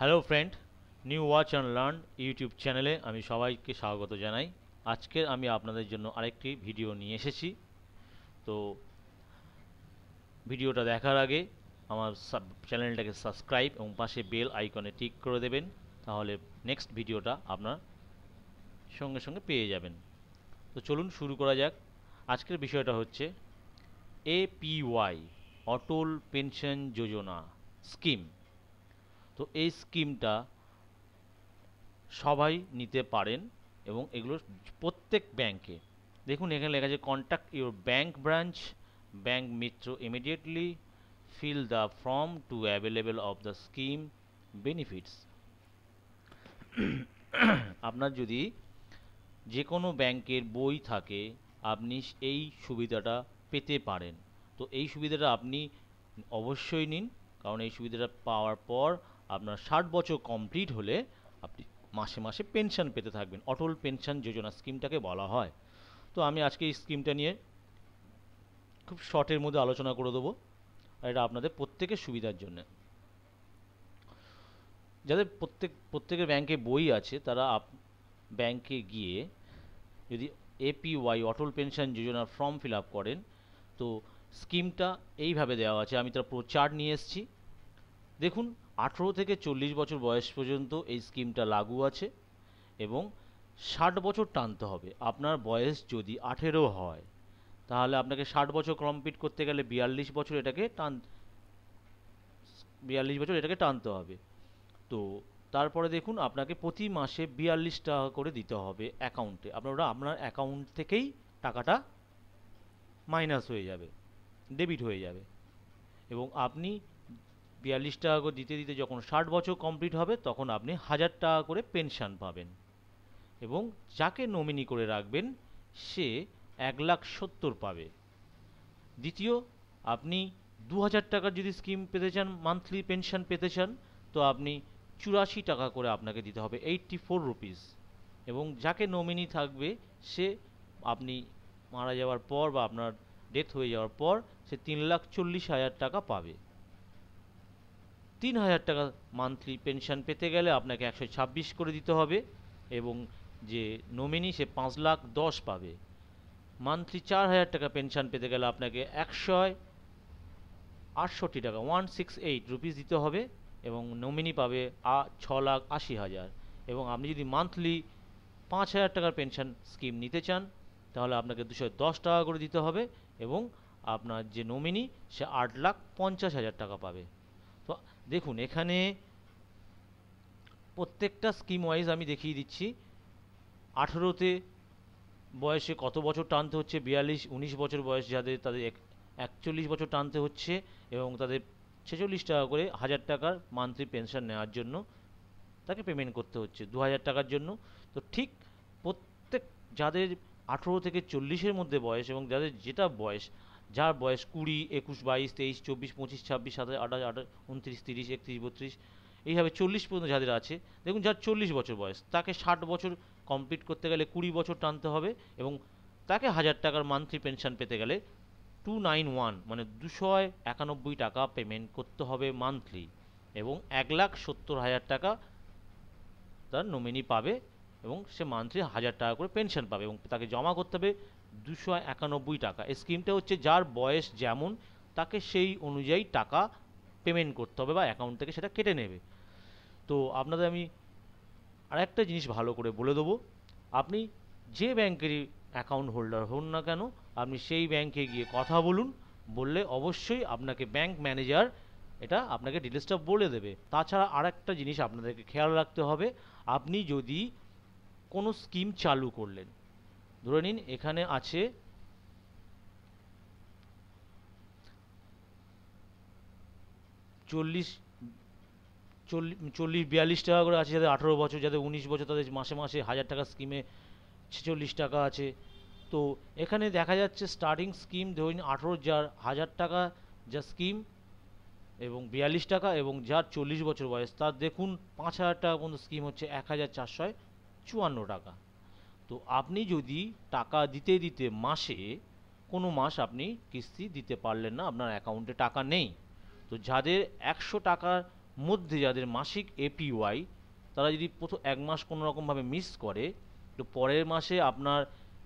Hello friend, new watch and learn YouTube চ্যানেলে আমি সবাইকে স্বাগত জানাই। আজকে আমি আপনাদের জন্য আরেকটি ভিডিও নিয়ে এসেছি। তো ভিডিওটা দেখার আগে আমার চ্যানেলটাকে সাবস্ক্রাইব এবং পাশে বেল আইকনে টিক করে দেবেন, তাহলে নেক্সট ভিডিওটা আপনার সঙ্গে সঙ্গে পেয়ে যাবেন। তো চলুন শুরু করা যাক। আজকের বিষয়টা হচ্ছে এপিওয়াই, অটল পেনশন যোজনা স্কিম। তো এই স্কিমটা সবাই নিতে পারেন এবং এগুলো প্রত্যেক ব্যাংকে, দেখুন এখানে লেখা আছে contact your bank branch, bank mitra immediately, fill the form to available of the scheme benefits. আপনার যদি যে কোনো ব্যাংকের বই থাকে, আপনি এই সুবিধাটা পেতে পারেন। তো এই সুবিধাটা আপনি অবশ্যই নিন, কারণ এই সুবিধাটা পাওয়ার পর আপনার 60 বছর কমপ্লিট হলে আপনি মাসে মাসে পেনশন পেতে থাকবেন। অটল পেনশন যোজনা স্কিমটাকে বলা হয়। তো আমি আজকে এই স্কিমটা নিয়ে খুব শর্টের মধ্যে আলোচনা করে দেবো, আর এটা আপনাদের প্রত্যেকের সুবিধার জন্য। যাদের প্রত্যেকের ব্যাংকে বই আছে, তারা ব্যাংকে গিয়ে যদি এপিওয়াই অটল পেনশন যোজনার ফর্ম ফিল আপ করেন, তো স্কিমটা এইভাবে দেওয়া আছে। আমি তার পুরো চার্ট নিয়ে এসেছি। দেখুন, 18 থেকে 40 বছর বয়স পর্যন্ত এই স্কিমটা লাগু আছে এবং 60 বছর টানতে হবে। আপনার বয়স যদি 18 হয়, তাহলে আপনাকে 60 বছর কমপ্লিট করতে গেলে 42 বছর এটাকে টানতে হবে। তো তারপরে দেখুন, আপনাকে প্রতি মাসে 42 টাকা করে দিতে হবে অ্যাকাউন্টে। আপনার অ্যাকাউন্ট থেকেই টাকাটা মাইনাস হয়ে যাবে, ডেবিট হয়ে যাবে, এবং আপনি 42 টাকা করে দিতে দিতে যখন 60 বছর কমপ্লিট হবে, তখন আপনি 1000 টাকা করে পেনশন পাবেন। এবং যাকে নমিনি করে রাখবেন সে 1,70,000 পাবে। দ্বিতীয়, আপনি 2000 টাকার যদি স্কিম পেতে চান, মান্থলি পেনশন পেতে চান, তো আপনি 84 টাকা করে আপনাকে দিতে হবে, 84 রুপিস। এবং যাকে নমিনি থাকবে সে আপনি মারা যাওয়ার পর বা আপনার ডেথ হয়ে যাওয়ার পর সে 3,40,000 টাকা পাবে। 3,000 টাকা মান্থলি পেনশন পেতে গেলে আপনাকে 126 করে দিতে হবে, এবং যে নমিনি সে 5,10,000 পাবে। মান্থলি 4,000 টাকা পেনশন পেতে গেলে আপনাকে 168 টাকা 168 রুপিস দিতে হবে, এবং নমিনি পাবে 6,80,000। এবং আপনি যদি মান্থলি 5,000 টাকার পেনশন স্কিম নিতে চান, তাহলে আপনাকে 210 টাকা করে দিতে হবে, এবং আপনার যে নমিনি সে 8,50,000 টাকা পাবে। তো দেখুন, এখানে প্রত্যেকটা স্কিম ওয়াইজ আমি দেখিয়ে দিচ্ছি। 18তে বয়সে কত বছর টানতে হচ্ছে, 42-19 বছর বয়স যাদের, তাদের 41 বছর টানতে হচ্ছে, এবং তাদের 46 টাকা করে 1000 টাকার মান্থলি পেনশন নেওয়ার জন্য তাকে পেমেন্ট করতে হচ্ছে 2000 টাকার জন্য। তো ঠিক প্রত্যেক যাদের 18 থেকে 40-এর মধ্যে বয়স, এবং যাদের যেটা বয়স, যার বয়স 20, 21, 22, 23, 24, 25, 26, 27, 28, 29, 30, 31, 32, এইভাবে 40 পর্যন্ত যাদের আছে, দেখুন যার 40 বছর বয়স, তাকে 60 বছর কমপ্লিট করতে গেলে 20 বছর টানতে হবে, এবং তাকে 1000 টাকার মান্থলি পেনশন পেতে গেলে 291 মানে 291 টাকা পেমেন্ট করতে হবে মান্থলি, এবং 1,70,000 টাকা তার নমিনি পাবে, এবং সে মান্থলি 1000 টাকা করে পেনশন পাবে, এবং তাকে জমা করতে হবে 291 টাকা। এই স্কিমটা হচ্ছে যার বয়স যেমন, তাকে সেই অনুযায়ী টাকা পেমেন্ট করতে হবে, বা অ্যাকাউন্ট থেকে সেটা কেটে নেবে। তো আপনাদের আমি আরেকটা জিনিস ভালো করে বলে দেবো। আপনি যে ব্যাংকেরই অ্যাকাউন্ট হোল্ডার হন না কেন, আপনি সেই ব্যাংকে গিয়ে কথা বলুন, বললে অবশ্যই আপনাকে ব্যাংক ম্যানেজার এটা আপনাকে ডিটেলসটা বলে দেবে। তাছাড়া আরেকটা জিনিস আপনাদেরকে খেয়াল রাখতে হবে, আপনি যদি কোনো স্কিম চালু করলেন, ধরে নিন এখানে আছে 42 টাকা করে আছে যাদের 18 বছর, যাদের 19 বছর, তাদের মাসে মাসে 1000 টাকা স্কিমে 46 টাকা আছে। তো এখানে দেখা যাচ্ছে স্টার্টিং স্কিম ধরুন 18 যার 1000 টাকা যা স্কিম, এবং 42 টাকা, এবং যার 40 বছর বয়স তার দেখুন 5,000 টাকা পর্যন্ত স্কিম হচ্ছে 1,454 টাকা। তো আপনি যদি টাকা দিতে দিতে মাসে কোনো মাস আপনি কিস্তি দিতে পারলেন না, আপনার অ্যাকাউন্টে টাকা নেই, তো যাদের 100 টাকার মধ্যে যাদের মাসিক এপিওয়াই, তারা যদি প্রথম 1 মাস কোনো রকমভাবে মিস করে, তো পরের মাসে আপনার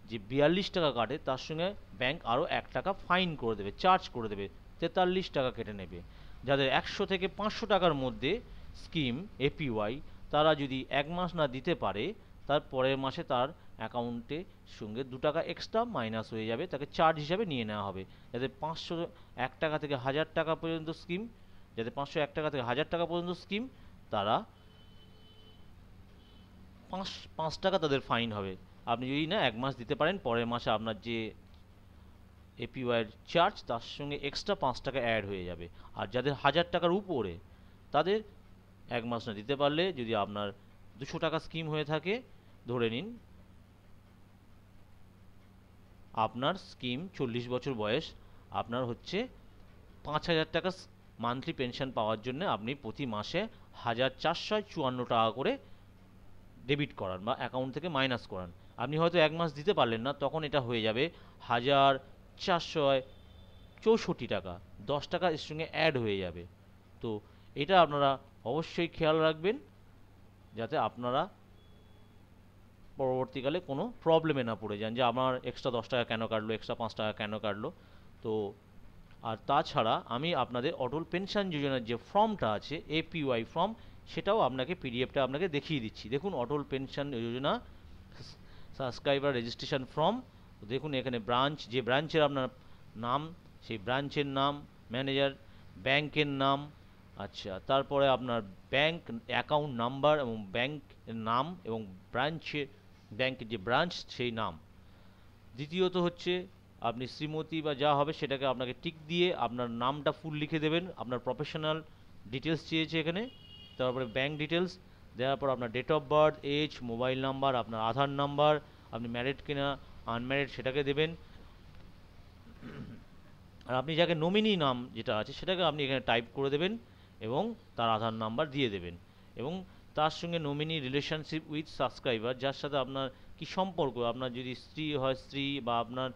যে 42 টাকা কাটে তার সঙ্গে ব্যাংক আরও 1 টাকা ফাইন করে দেবে, চার্জ করে দেবে, 43 টাকা কেটে নেবে। যাদের 100 থেকে 500 টাকার মধ্যে স্কিম এপিওয়াই, তারা যদি 1 মাস না দিতে পারে, তার পরের মাসে তার অ্যাকাউন্টে সঙ্গে 2 টাকা এক্সট্রা মাইনাস হয়ে যাবে, তাকে চার্জ হিসাবে নিয়ে নেওয়া হবে। যাদের 501 টাকা থেকে 1000 টাকা পর্যন্ত স্কিম, যাদের 501 টাকা থেকে 1000 টাকা পর্যন্ত স্কিম, তারা 5 টাকা তাদের ফাইন হবে। আপনি যদি না 1 মাস দিতে পারেন, পরের মাসে আপনার যে এপিওয়াইয়ের চার্জ তার সঙ্গে এক্সট্রা 5 টাকা অ্যাড হয়ে যাবে। আর যাদের 1000 টাকার উপরে, তাদের 1 মাস না দিতে পারলে, যদি আপনার 200 টাকা স্কিম হয়ে থাকে, ধরে নিন আপনার স্কিম 40 বছর বয়স, আপনার হচ্ছে 5000 টাকা মান্থলি পেনশন পাওয়ার জন্য আপনি প্রতি মাসে 1454 টাকা করে ডেবিট করান বা অ্যাকাউন্ট থেকে মাইনাস করান। আপনি হয়তো 1 মাস দিতে পারলেন না, তখন এটা হয়ে যাবে 1464 টাকা, 10 টাকা এর সঙ্গে অ্যাড হয়ে যাবে। তো এটা আপনারা অবশ্যই খেয়াল রাখবেন, যাতে আপনারা পরবর্তীকালে কোনো প্রবলেমে না পড়ে যান যে আমার এক্সট্রা 10 টাকা কেন কাটলো, এক্সট্রা 5 টাকা কেন কাটলো। তো আর তাছাড়া আমি আপনাদের অটল পেনশন যোজনার যে ফর্মটা আছে, এপিওয়াই ফর্ম, সেটাও আপনাকে পিডিএফটা আপনাকে দেখিয়ে দিচ্ছি। দেখুন, অটল পেনশন যোজনা সাবস্ক্রাইবার রেজিস্ট্রেশন ফর্ম। দেখুন এখানে ব্রাঞ্চ, যে ব্রাঞ্চের আপনার নাম, সেই ব্রাঞ্চের নাম, ম্যানেজার, ব্যাংকের নাম, আচ্ছা, তারপরে আপনার ব্যাংক অ্যাকাউন্ট নাম্বার এবং ব্যাংকের নাম এবং ব্যাংকের যে ব্রাঞ্চ সেই নাম। দ্বিতীয়ত হচ্ছে আপনি শ্রীমতী বা যা হবে সেটাকে আপনাকে টিক দিয়ে আপনার নামটা ফুল লিখে দেবেন। আপনার প্রফেশনাল ডিটেলস চেয়েছে এখানে, তারপরে ব্যাংক ডিটেলস দেওয়ার পর আপনার date of birth, age, mobile number, আপনার আধার নাম্বার, আপনি ম্যারিড কিনা আনম্যারিড সেটাকে দেবেন। আর আপনি যাকে নমিনি নাম যেটা আছে সেটাকে আপনি এখানে টাইপ করে দেবেন এবং তার আধার নাম্বার দিয়ে দেবেন। এবং তার সঙ্গে নমিনি রিলেশনশিপ উইথ সাবস্ক্রাইবার, যার সাথে আপনার কি সম্পর্ক, আপনার যদি স্ত্রী হয় স্ত্রী, বা আপনার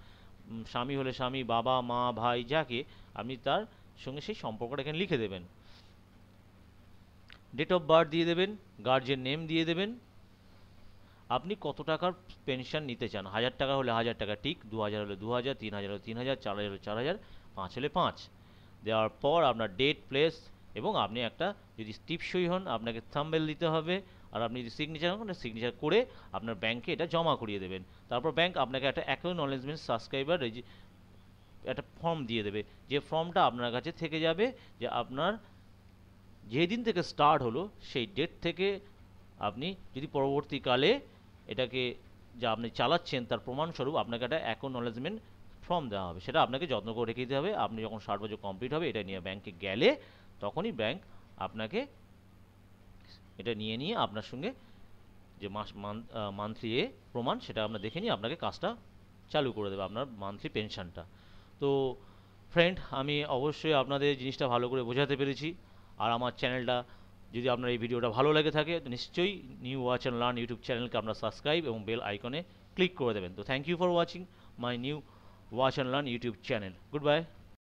স্বামী হলে স্বামী, বাবা মা ভাই, যাকে আপনি তার সঙ্গে সেই সম্পর্কটা এখানে লিখে দেবেন। ডেট অফ বার্থ দিয়ে দেবেন, গার্জিয়ান নেম দিয়ে দেবেন, আপনি কত টাকার পেনশন নিতে চান। 1000 টাকা হলে 1000 টাকা টিক, 2000 হলে 2000, 3000 হলে 3000, 4000 হলে 4000, 5 হলে 5 দেওয়ার পর আপনার ডেট, প্লেস, এবং আপনি একটা যদি টিপসই হন আপনাকে থাম্বনেল দিতে হবে, আর আপনি যদি সিগনেচার হন সিগনেচার করে আপনার ব্যাংকে এটা জমা করিয়ে দেবেন। তারপর ব্যাংক আপনাকে একটা অ্যাকনোলেজমেন্ট সাবস্ক্রাইবার একটা ফর্ম দিয়ে দেবে, যে ফর্মটা আপনার কাছে থেকে যাবে, যে আপনার যেদিন থেকে স্টার্ট হলো সেই ডেট থেকে আপনি যদি পরবর্তীকালে এটাকে যা আপনি চালাচ্ছেন তার প্রমাণস্বরূপ আপনাকে একটা অ্যাকনোলেজমেন্ট ফর্ম দেওয়া হবে। সেটা আপনাকে যত্ন করে রেখে দিতে হবে। আপনি যখন 60 বছর কমপ্লিট হবে, এটা নিয়ে ব্যাংকে গেলে তখনই ব্যাংক আপনাকে এটা নিয়ে আপনার সঙ্গে যে মান্থলি প্রমাণ, সেটা আপনার দেখে নিয়ে আপনাকে কাজটা চালু করে দেবে, আপনার মান্থলি পেনশনটা। তো ফ্রেন্ড, আমি অবশ্যই আপনাদের জিনিসটা ভালো করে বোঝাতে পেরেছি। আর আমার চ্যানেলটা যদি আপনার এই ভিডিওটা ভালো লেগে থাকে, তো নিশ্চয়ই new watch and learn YouTube চ্যানেলকে আপনার সাবস্ক্রাইব এবং বেল আইকনে ক্লিক করে দেবেন। তো thank you for watching my new watch and learn YouTube channel. Good by.